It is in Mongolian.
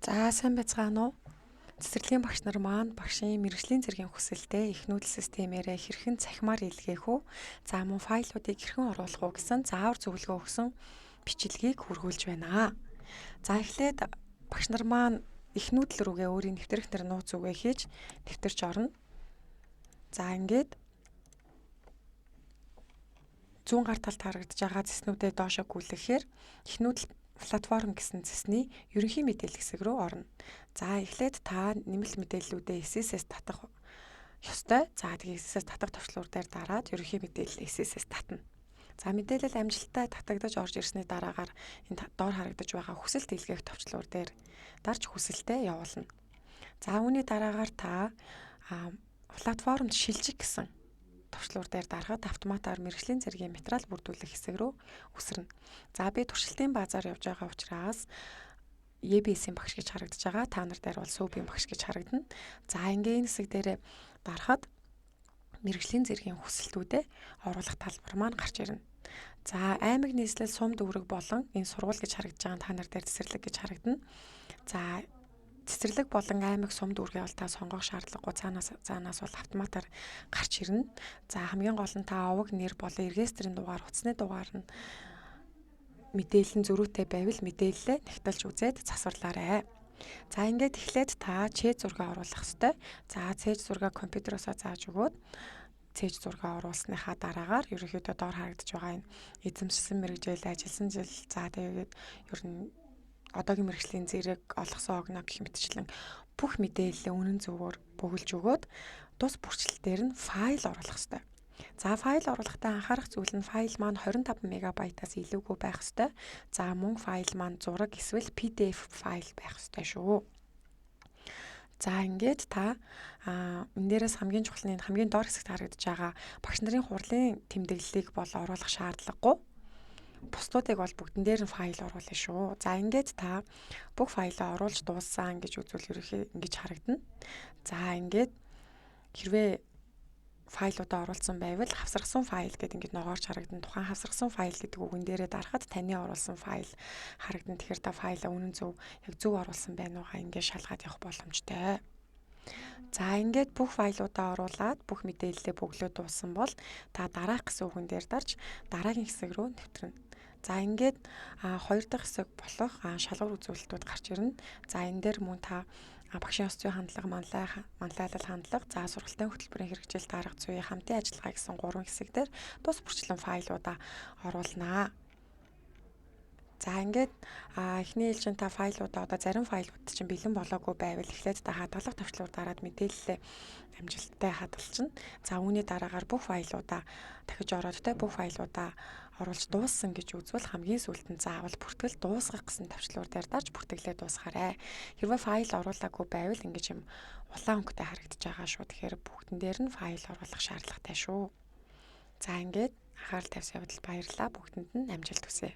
За сайн байцгаана уу? Цэцэрлэгийн багш нар маань багшийн мэрэгжлийн зэргийн хүсэлтэд их нүүдэл системээрээ хэрхэн цахимаар илгээх үү? За мөн файлуудыг хэрхэн оруулах уу гэсэн заавар зөвлөгөө өгсөн бичлэгийг хүргүүлж байна. За эхлээд багш нар маань их нүүдэл рүүгээ өөрийн нэвтрэх нэр нууц үгээ хийж нэвтэрч орно. За ингээд зүүн гар талд харагдаж байгаа цэснүүдээ доошоо гүйлгэхээр их нүүдэл платформ гэсэн цэсний ерөнхий мэдээлэл хэсэг рүү орно. За эхлээд та нэмэлт мэдээллүүдээ SSS татах ёстой. За тэгээ SSS татах товчлуур дээр дараад ерөнхий мэдээлэл SSS татна. За мэдээлэл амжилттай татагдаж орж ирсний дараагаар энэ доор харагдаж байгаа хүсэлт илгээх товчлуур дээр дарж хүсэлтээ явуулна. За үүний дараагаар та платформд шилжих гэсэн товчлуур дээр дарахад автоматар мэрэгжлийн зэргийн материал бүрдүүлэх хэсэг рүү үсэрнэ. За би туршилтын баазаар явж байгаа учраас EBS-ийн багш гэж харагдаж байгаа. Та нар дээр бол SUB-ийн багш гэж харагдана. За ингээ энэ хэсэг дээр дарахад мэрэгжлийн зэргийн хүсэлтүүдэд оруулах талбар маань гарч ирнэ. За аймаг нийслэл сум дүүрэг болон энэ сургууль гэж харагдаж байгаа та нар дээр цэцэрлэг гэж харагдана. За цэцэрлэг болон аймаг сум дүүргээ бол та сонгох шаардлагагүй цаанаас бол автоматар гарч ирнэ. За хамгийн гол нь та овог нэр болон регистрийн дугаар, утасны дугаар нь мэдээлэл нь зөрүүтэй байвал мэдээлэлээ нэгтэлж үзээд засварлаарай. За ингээд эхлээд та чэт зураг оруулах ёстой. За цээж зураг компьютероосоо зааж өгөөд цээж зураг оруулсныхаа дараагаар ерөнхийдөө доор харагдаж байгаа энэ эзэмшсэн мэргэжил, ажилласан жил, за тэгээд ер нь одоогийн мэргэжлийн зэрэг олгосон огно гэх мэтчлэн бүх мэдээлэлээ үнэн зөвөөр бөглөж өгөөд тус бүрчлэлээр нь файл оруулах ёстой. За файл оруулахдаа анхаарах зүйл нь файл маань 25 мегабайтаас илүүгүй байх ёстой. За мөн файл маань зураг эсвэл PDF файл байх ёстой шүү. За ингээд та энэ дээрээс хамгийн чухал нь хамгийн доор хэсэгт харагдаж байгаа багш нарын хурлын тэмдэглэлийг бол оруулах шаардлагагүй. Бусдуудыг бол бүгдэн дээр нь файл оруулна шүү. За ингээд та бүх файлаа оруулж дууссан гэж үзвэл ерөнхий ингэж харагдана. За ингээд хэрвээ файлуудаа оруулсан байвал хавсаргасан файл гэдэг ингээд ногоорч харагдана. Тухайн хавсаргасан файл гэдэг үгэн дээрээ дарахад таны оруулсан файл харагдана. Тэгэхээр та файлаа үнэн зөв яг зөв оруулсан байна уугаа ингээд шалгаад явах боломжтой. За ингээд бүх файлуудаа оруулаад бүх мэдээлэлээ бөглөө дууссан бол та дараах гэсэн үгэн дээр дарж дараагийн хэсэг рүү нэвтрэнэ. За ингээд хоёр дахь хэсэг болох шалгуур үзүүлэлтүүд гарч ирнэ. За энэ дээр мөн та багшийн ёс зүйн хандлага, манлайлал хандлага, за сургалтын хөтөлбөрийн хэрэгжил дарга зүйн хамтын ажиллагаа гэсэн гурван хэсэг дээр тус бүрчлэн файлуудаа оруулнаа. За ингээд эхний ээлжин та файлуудаа одоо зарим файлууд чинь бэлэн болоогүй байвал эхлээд та хадгалах товчлуур дараад мэдээлэлээ амжилттай хадгалчихна. За үүний дараагаар бүх файлуудаа дахиж ороод бүх файлуудаа оруулж дууссан гэж үзвэл хамгийн сүүлд нь заавал бүртгэл дуусгах гэсэн товчлуур дээр дарж бүртгэлээ дуусгаарай. Хэрвээ файл оруулаагүй байвал ингэж юм улаан өнгөтэй харагдаж байгаа шүү. Тэгэхээр бүгдэн дээр нь файл оруулах шаардлагатай шүү. За ингээд анхаарал тавьсан явдал баярлалаа. Бүгдэнд нь амжилт хүсье.